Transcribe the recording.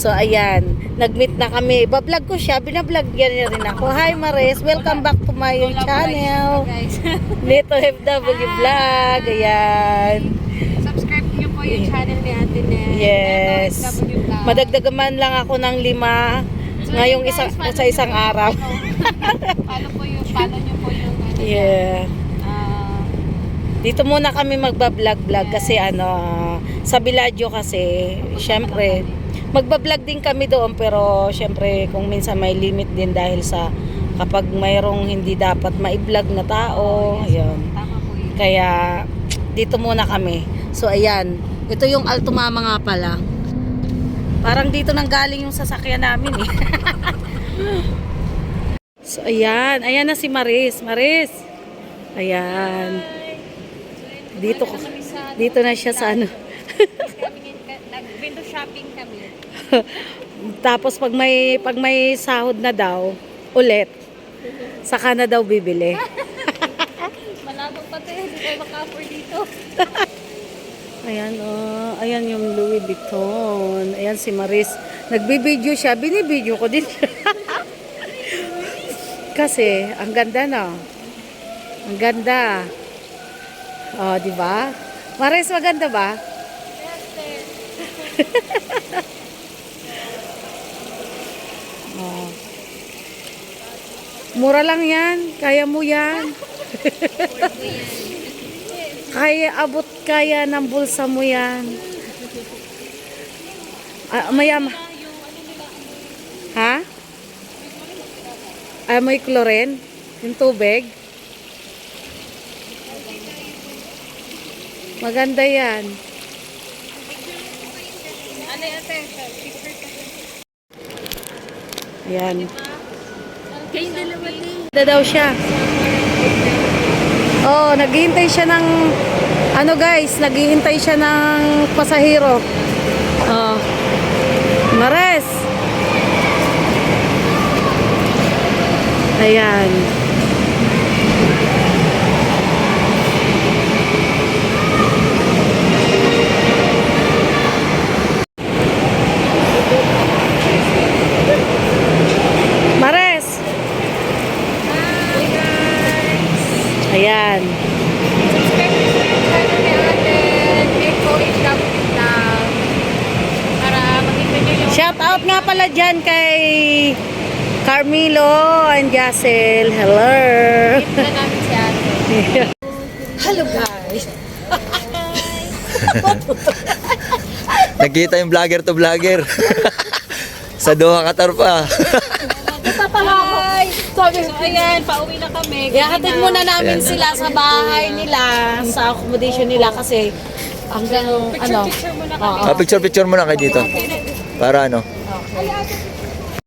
So, ayan. Nag-meet na kami. Bablog ko siya. Binablog niya rin ako. Hi, Maris. Welcome back to my channel. Nito FW Vlog. Ayan. Subscribe niyo po yung channel ni Ate Nel. Yes. Madagdagan man lang ako ng 5 ngayong sa isang araw. Follow niyo po yung Yeah. Dito muna kami magbablog-vlog kasi sa Villaggio kasi, syempre, magbablog din kami doon pero syempre kung minsan may limit din dahil sa kapag mayroong hindi dapat ma-vlog na tao, ayun. Tama po yun. Kaya dito muna kami. So ayan, ito yung Alto Mama nga pala. Parang dito nang galing yung sasakyan namin eh. So ayan, ayan na si Maris. Maris. Ayan. Dito na siya sa Nag-window shopping kami. Tapos pag may sahod na daw ulit, saka na daw bibili. Malabog pa tayo, hindi tayo maka-afford dito. Ayan ayan yung Louis Vuitton. Ayan si Maris. Nagbibideo siya, binibideo ko din siya. Kasi ang ganda na. Ang ganda. Oh, di ba? Maris, maganda ba? Oh. Mura lang yan. Kaya mo yan. Kaya ng bulsa mo yan. Mayama. Ha? May chlorine? Yung tubig? Maganda yan. Ano yung ate? Ayan. Kayong dalawa din. Ganda daw siya. Oh, naghihintay siya ng guys, naghihintay siya ng pasahero. Oh. Mares. Ayan. Mares. Ayan. Subscribe niyo po yung channel ni Ate FW Vlog. Para makita niyo yung Shout out nga pala dyan kay Carmelo and Jacel. Hello. gift na namin si Ate. Hello guys. Nakita yung vlogger to vlogger. Sa Doha, Qatar pa. Hi. So ayan, pauwi na kami. Ihatid muna namin Ayan. sila sa bahay nila, sa accommodation nila kasi hanggang Picture muna kami. Oo. Picture muna kayo dito. Para ano. Ay, Ate